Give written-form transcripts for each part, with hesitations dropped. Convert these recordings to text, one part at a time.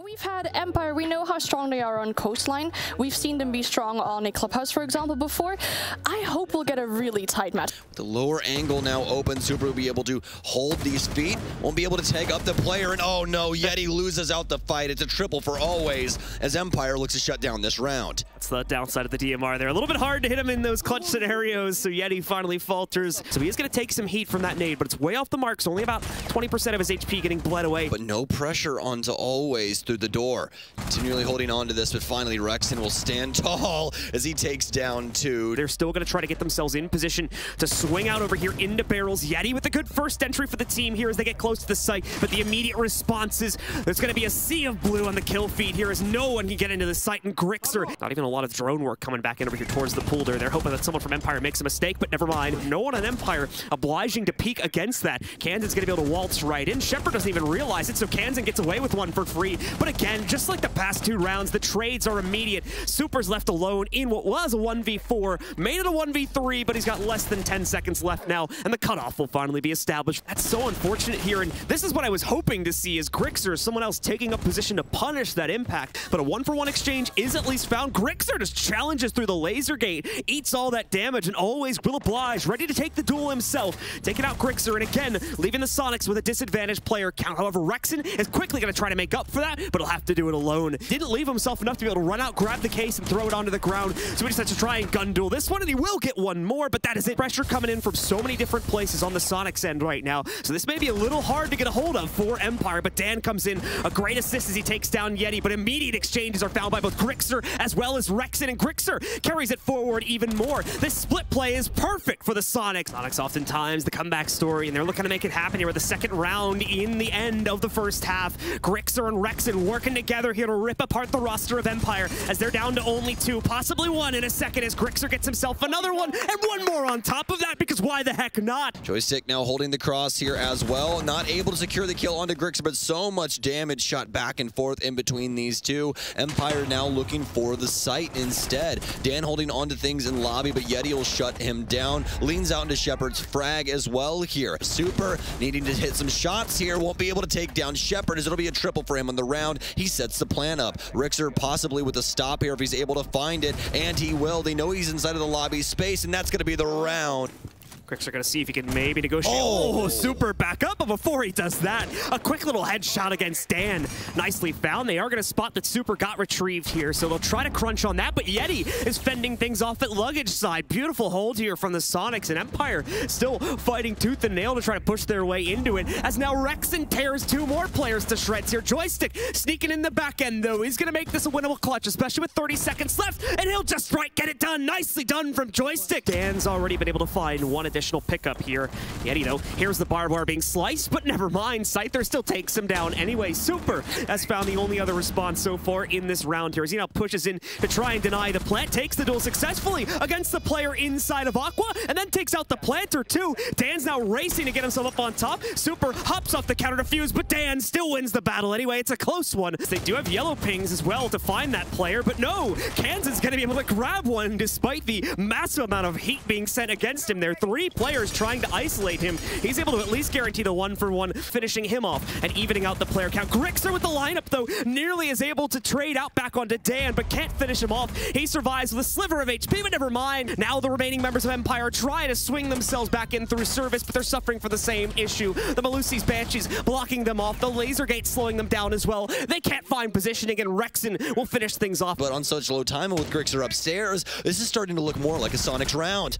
we've had Empire, we know how strong they are on coastline. We've seen them be strong on a clubhouse, for example, before. I hope we'll get a really tight match. The lower angle now open. Super will be able to hold these feet. Won't be able to tag up the player. And oh no, Yeti loses out the fight. It's a triple for always as Empire looks to shut down this round. That's the downside of the DMR there. A little bit hard to hit him in those clutch scenarios, so Yeti finally falters. So he is going to take some heat from that nade, but it's way off the mark, so only about 20% of his HP getting bled away. But no pressure onto always through the door. Continually holding on to this, but finally Rexon will stand tall as he takes down two. They're still going to try to get themselves in position to swing out over here into barrels. Yeti with a good first entry for the team here as they get close to the site, but the immediate response is there's going to be a sea of blue on the kill feed here as no one can get into the site, and Grixer, not even a lot of drone work coming back in over here towards the pool there. They're hoping that someone from Empire makes a mistake, but never mind. No one on Empire obliging to peek against that. Kansan's going to be able to waltz right in. Shepard doesn't even realize it, so Kansan gets away with one for free. But again, just like the past two rounds, the trades are immediate. Super's left alone in what was a 1v4, made it a 1v3, but he's got less than 10 seconds left now, and the cutoff will finally be established. That's so unfortunate here, and this is what I was hoping to see, is Grixer, someone else taking up position to punish that impact, but a 1-for-1 exchange is at least found. Grixer just challenges through the laser gate, eats all that damage, and always will oblige, ready to take the duel himself, taking out Grixer, and again, leaving the Soniqs with a disadvantaged player count. However, Rexon is quickly going to try to make up for that, but he'll have to do it alone. Didn't leave himself enough to be able to run out, grab the case, and throw it onto the ground, so he just has to try and gun duel this one, and he will get one more, but that is it. Pressure coming in from so many different places on the Soniqs end right now, so this may be a little hard to get a hold of for Empire, but Dan comes in, a great assist as he takes down Yeti, but immediate exchanges are found by both Grixer as well as Rexon, and Grixer carries it forward even more. This split play is perfect for the Soniqs. Soniqs oftentimes the comeback story, and they're looking to make it happen here with the second round in the end of the first half. Grixer and Rexon working together here to rip apart the roster of Empire as they're down to only two, possibly one in a second as Grixer gets himself another one, and one more on top of that, because why the heck not? Joystick now holding the cross here as well. Not able to secure the kill onto Grixer, but so much damage shot back and forth in between these two. Empire now looking for the site instead. Dan holding on to things in lobby, but Yeti will shut him down. Leans out into Shepard's frag as well here. Super needing to hit some shots here. Won't be able to take down Shepard as it'll be a triple for him on the round. He sets the plan up. Rixer possibly with a stop here if he's able to find it, and he will. They know he's inside of the lobby space, and that's going to be the round. Grixer gonna see if he can maybe negotiate. Oh, Super back up, but before he does that, a quick little headshot against Dan. Nicely found. They are gonna spot that Super got retrieved here, so they'll try to crunch on that, but Yeti is fending things off at luggage side. Beautiful hold here from the Soniqs, and Empire still fighting tooth and nail to try to push their way into it, as now Rexon tears two more players to shreds here. Joystick sneaking in the back end, though. He's gonna make this a winnable clutch, especially with 30 seconds left, and he'll just get it done. Nicely done from Joystick. Dan's already been able to find one additional pickup here. Yeti, though, here's the barbed wire being sliced, but never mind. Scyther still takes him down anyway. Super has found the only other response so far in this round here as he now pushes in to try and deny the plant, takes the duel successfully against the player inside of Aqua, and then takes out the planter too. Dan's now racing to get himself up on top. Super hops off the counter defuse, but Dan still wins the battle anyway. It's a close one. They do have yellow pings as well to find that player, but no, Kansan's gonna be able to grab one despite the massive amount of heat being sent against him there. Three players trying to isolate him. He's able to at least guarantee the 1-for-1, finishing him off and evening out the player count. Grixer with the lineup, though, nearly is able to trade out back onto Dan, but can't finish him off. He survives with a sliver of HP, but never mind. Now the remaining members of Empire try to swing themselves back in through service, but they're suffering for the same issue. The Malusi's Banshees blocking them off. The laser gate slowing them down as well. They can't find positioning, and Rexon will finish things off. But on such low time with Grixer upstairs, this is starting to look more like a Soniqs round.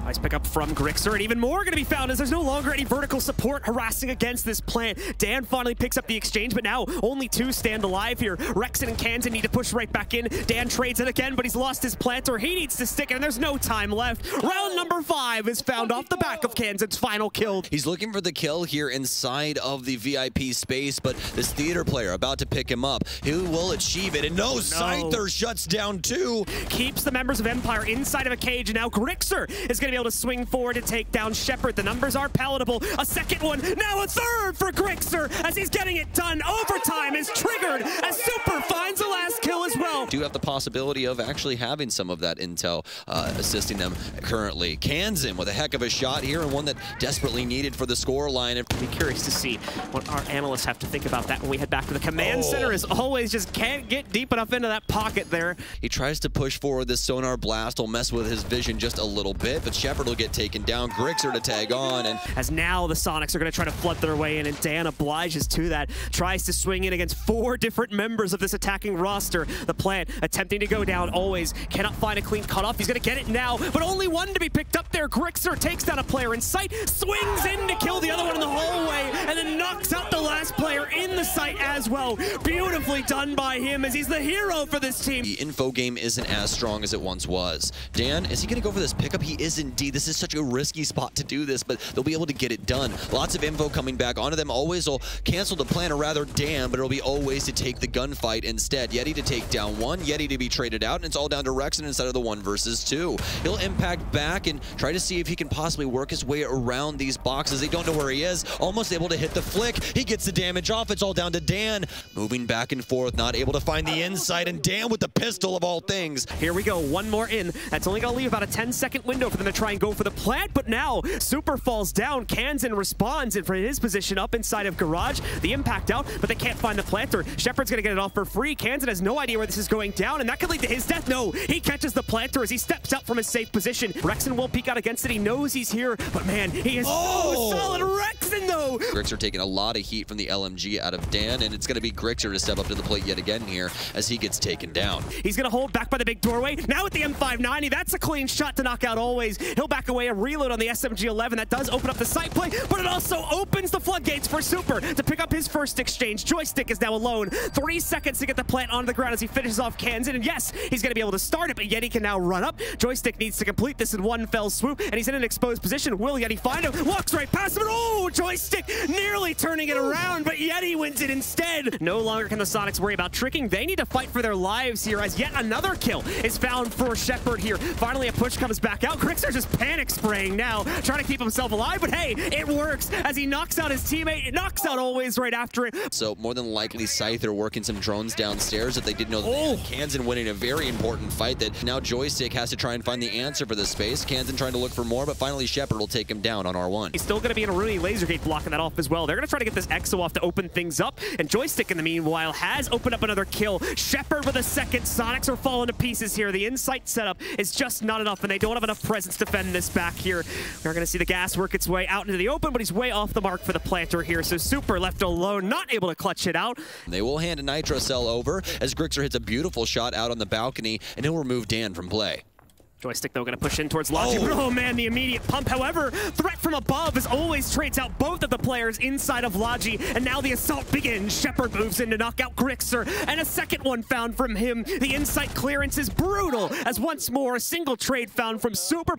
Nice pickup from Grixer, and even more going to be found as there's no longer any vertical support harassing against this plant. Dan finally picks up the exchange, but now only two stand alive here. Rexon and Kansan need to push right back in. Dan trades it again, but he's lost his planter. He needs to stick it, and there's no time left. Round number 5 is found off the back of Kansan's final kill. He's looking for the kill here inside of the VIP space, but this theater player about to pick him up. Who will achieve it? And no, Scyther shuts down two. Keeps the members of Empire inside of a cage, and now Grixer is going to be able to swing forward and take down Shepard. The numbers are palatable. A second one, now a third for Grixer as he's getting it done. Overtime is triggered as Super finds the last kill as well. Do have the possibility of actually having some of that intel assisting them currently. Kansan with a heck of a shot here, and one that desperately needed for the score line. I'd be curious to see what our analysts have to think about that when we head back to the command center. As always, just can't get deep enough into that pocket there. He tries to push forward. This sonar blast will mess with his vision just a little bit, but Shepard will get taken down. Grixer to tag on, and as now the Soniqs are going to try to flood their way in, and Dan obliges to that. Tries to swing in against 4 different members of this attacking roster. The plant attempting to go down, always cannot find a clean cutoff. He's going to get it now, but only one to be picked up there. Grixer takes down a player in sight, swings in to kill the other one in the hallway, and then knocks out the last player in the site as well. Beautifully done by him, as he's the hero for this team. The info game isn't as strong as it once was. Dan, is he going to go for this pickup? He is indeed. This is such a risky spot to do this, but they'll be able to get it done. Lots of info coming back onto them. Always will cancel the plan, or rather Dan, but it'll be always to take the gunfight instead. Yeti to take down one, Yeti to be traded out, and it's all down to Rexen instead of the 1 versus 2. He'll impact back and try to see if he can possibly work his way around these boxes. They don't know where he is. Almost able to hit the flick. He gets the damage off. It's all down to Dan. Moving back and forth, not able to find the inside, and Dan with the pistol of all things. Here we go, one more in. That's only gonna leave about a 10-second window for them to try and go for the plant, but now Super falls down. Kansan responds in from his position up inside of Garage. The impact out, but they can't find the planter. Shepard's gonna get it off for free. Kansan has no idea where this is going down, and that could lead to his death. No, he catches the planter as he steps out from his safe position. Rexen will peek out against it. He knows he's here, but man, he is so solid. Rexen though! Grixer taking a lot of heat from the LMG out of Dan, and it's gonna be Grixer to step up to the plate yet again here as he gets taken down. He's gonna hold back by the big doorway. Now with the M590, that's a clean shot to knock out Always. He'll back away and reload on the SMG-11. That does open up the site play, but it also opens the floodgates for Super to pick up his first exchange. Joystick is now alone. 3 seconds to get the plant onto the ground as he finishes off Kansan, and yes, he's gonna be able to start it, but Yeti can now run up. Joystick needs to complete this in one fell swoop, and he's in an exposed position. Will Yeti find him? Walks right past him, and oh, Joystick nearly turning it around, but Yeti wins it instead. No longer can the Soniqs worry about tricking. They need to fight for their lives here, as yet another kill is found for Shepard here. Finally, a push comes back out. Grixer just panic spraying now, trying to keep himself alive, but hey, it works as he knocks out his teammate. It knocks out Always right after it. So more than likely Scythe are working some drones downstairs if they didn't know that Kansan winning a very important fight that now Joystick has to try and find the answer for this space. Kansan trying to look for more, but finally Shepard will take him down on R1. He's still going to be in a Rooney laser gate blocking that off as well. They're going to try to get this Exo off to open things up, and Joystick in the meanwhile has opened up another kill. Shepard with a second. Soniqs are falling to pieces here. The insight setup is just not enough, and they don't have enough presence to fend this back here. We're going to see the gas work its way out into the open, but he's way off the mark for the planter here, so Super left alone, not able to clutch it out. They will hand a Nitro Cell over as Grixer hits a beautiful shot out on the balcony, and he'll remove Dan from play. Joystick, though, going to push in towards Logic. Oh, man, the immediate pump. However, threat from above as Always trades out both of the players inside of Logi, and now the assault begins. Shepard moves in to knock out Grixer, and a second one found from him. The insight clearance is brutal, as once more a single trade found from Super.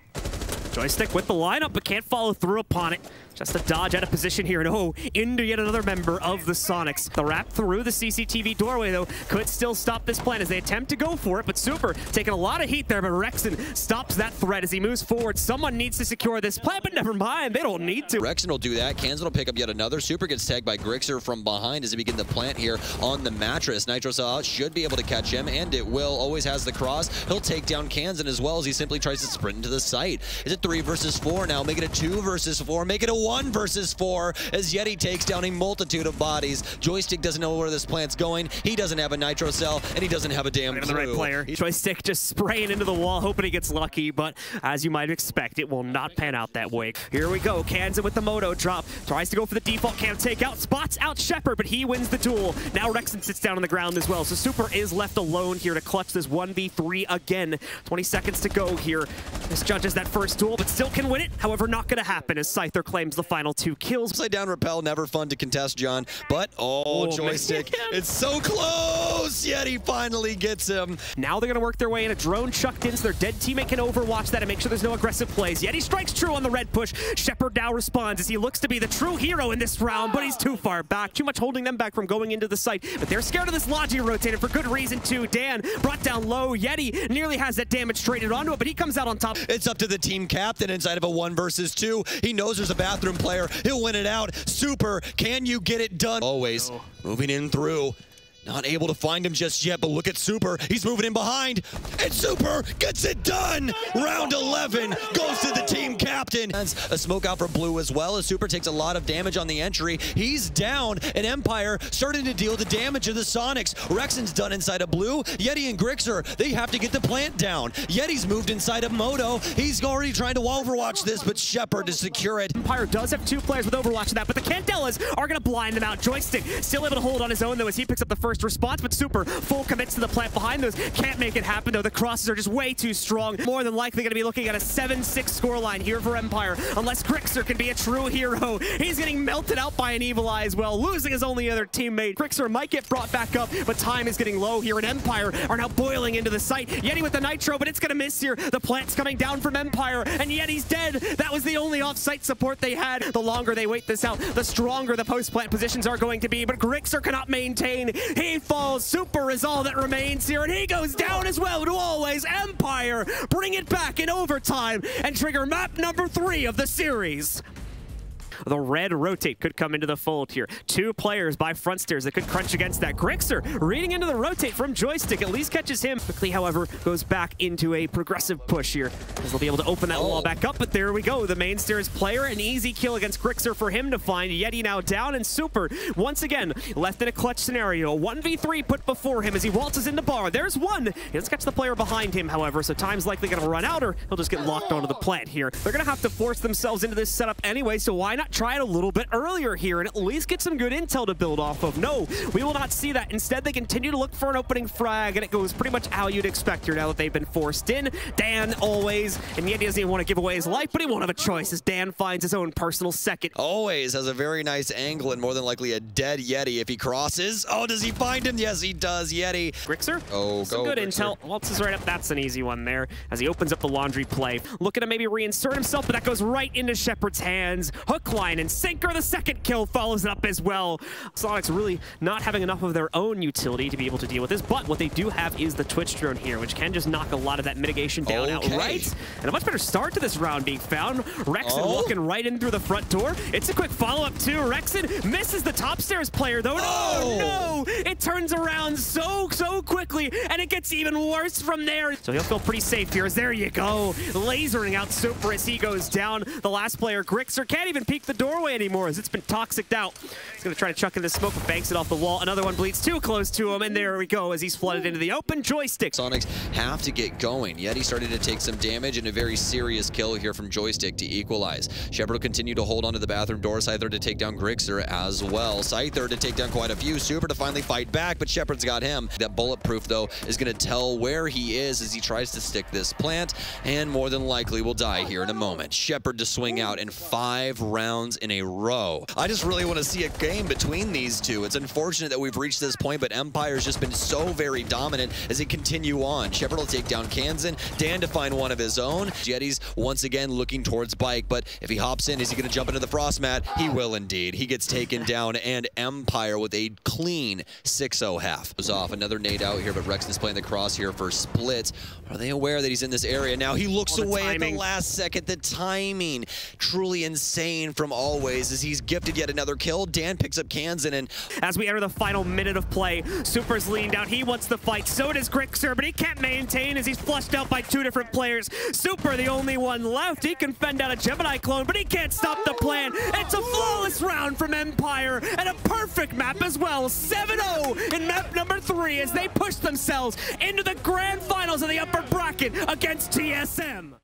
Joystick with the lineup, but can't follow through upon it. Just a dodge out of position here, and oh, into yet another member of the Soniqs. The wrap through the CCTV doorway, though, could still stop this plan as they attempt to go for it, but Super taking a lot of heat there, but Rexen stops that threat as he moves forward. Someone needs to secure this plan, but never mind, they don't need to. Rexen will do that. Kansan will pick up yet another. Super gets tagged by Grixer from behind as he begins the plant here on the mattress. Nitro Cell should be able to catch him, and it will. Always has the cross. He'll take down Kansan as well as he simply tries to sprint into the site. Is it 3 versus 4 now? Make it a 2 versus 4. Make it a 1 versus 4 as Yeti takes down a multitude of bodies. Joystick doesn't know where this plant's going. He doesn't have a Nitro Cell, and he doesn't have a damn clue. The right player. Joystick just spraying into the wall, hoping he gets lucky, but as you might expect, it will not pan out that way. Here we go. Kansan with the Moto drop. Tries to go for the default cam takeout. Spots out Shepard, but he wins the duel. Now Rexen sits down on the ground as well, so Super is left alone here to clutch this 1v3 again. 20 seconds to go here. This judges that first duel, but still can win it. However, not going to happen as Scyther claims the final 2 kills. Upside down rappel, never fun to contest, John. But, Joystick, man. It's so close! Yeti finally gets him. Now they're going to work their way in. A drone chucked in so their dead teammate can overwatch that and make sure there's no aggressive plays. Yeti strikes true on the red push. Shepard now responds as he looks to be the true hero in this round, but he's too far back. Too much holding them back from going into the site. But they're scared of this Logi rotated for good reason, too. Dan brought down low. Yeti nearly has that damage traded onto it, but he comes out on top. It's up to the team captain inside of a 1 versus 2. He knows there's a bathroom player. He'll win it out. Super, can you get it done? Always moving in through. Not able to find him just yet, but look at Super. He's moving in behind, and Super gets it done. Round 11 goes to the team captain. A smoke out for Blue as well, as Super takes a lot of damage on the entry. He's down, and Empire starting to deal the damage of the Soniqs. Rexon's done inside of Blue. Yeti and Grixer, they have to get the plant down. Yeti's moved inside of Moto. He's already trying to overwatch this, but Shepard to secure it. Empire does have 2 players with overwatch in that, but the Candelas are going to blind them out. Joystick still able to hold on his own, though, as he picks up the first response, but Super full commits to the plant behind those. Can't make it happen, though. The crosses are just way too strong. More than likely going to be looking at a 7-6 scoreline here for Empire, unless Grixer can be a true hero. He's getting melted out by an Evil Eye as well, losing his only other teammate. Grixer might get brought back up, but time is getting low here, and Empire are now boiling into the site. Yeti with the Nitro, but it's going to miss here. The plant's coming down from Empire, and Yeti's dead. That was the only off-site support they had. The longer they wait this out, the stronger the post-plant positions are going to be, but Grixer cannot maintain. He falls. Super is all that remains here, and he goes down as well. To always Empire bring it back in overtime and trigger map number 3 of the series. The red rotate could come into the fold here. 2 players by front stairs that could crunch against that. Grixer reading into the rotate from Joystick, at least catches him. Quickly, however, goes back into a progressive push here, as they'll be able to open that wall back up. But there we go, the main stairs player, an easy kill against Grixer for him to find. Yeti now down, and Super once again left in a clutch scenario. 1v3 put before him as he waltzes into bar. There's one. He doesn't catch the player behind him, however, so time's likely going to run out, or he'll just get locked onto the plant here. They're going to have to force themselves into this setup anyway, so why not try it a little bit earlier here and at least get some good intel to build off of? No, we will not see that. Instead, they continue to look for an opening frag, and it goes pretty much how you'd expect here now that they've been forced in. Dan always, and Yeti doesn't even want to give away his life, but he won't have a choice as Dan finds his own personal second. Always has a very nice angle and more than likely a dead Yeti if he crosses. Oh, does he find him? Yes, he does. Yeti. Grixer? Oh, some good intel. Waltzes right up. That's an easy one there as he opens up the laundry play. Looking to maybe reinsert himself, but that goes right into Shepard's hands. Hook, line, and sinker. The second kill follows it up as well. Soniqs really not having enough of their own utility to be able to deal with this, but what they do have is the Twitch drone here, which can just knock a lot of that mitigation down outright. And a much better start to this round being found. Rexon walking right in through the front door. It's a quick follow-up too. Rexon misses the top stairs player though. No! It turns around so quickly, and it gets even worse from there. So he'll feel pretty safe here as there you go. Lasering out Super as he goes down. The last player, Grixer, can't even peek the doorway anymore as it's been toxiced out. He's going to try to chuck in the smoke, but banks it off the wall. Another one bleeds too close to him, and there we go as he's flooded into the open. Joystick. Soniqs have to get going. Yeti started to take some damage and a very serious kill here from Joystick to equalize. Shepard will continue to hold onto the bathroom door. Scyther to take down Grixer as well. Scyther to take down quite a few. Super to finally fight back, but Shepard's got him. That bulletproof, though, is going to tell where he is as he tries to stick this plant, and more than likely will die here in a moment. Shepard to swing out in 5 rounds in a row. I just really want to see a game between these two. It's unfortunate that we've reached this point, but Empire's just been so very dominant as they continue on. Shepard will take down Kansan, Dan to find one of his own. Jetty's once again looking towards Bike, but if he hops in, is he going to jump into the frost mat? He will indeed. He gets taken down, and Empire with a clean 6-0 half. Goes off. Another nade out here, but Rex is playing the cross here for Split. Are they aware that he's in this area now? He looks away at the last second. The timing, truly insane from Always, as he's gifted yet another kill. Dan picks up Kansan, and as we enter the final minute of play, Super's leaned out. He wants the fight. So does Grixer, but he can't maintain as he's flushed out by 2 different players. Super, the only one left. He can fend out a Gemini clone, but he can't stop the plan. It's a flawless round from Empire, and a perfect map as well. 7-0 in map number 3 as they push themselves into the grand finals of the upper bracket against TSM.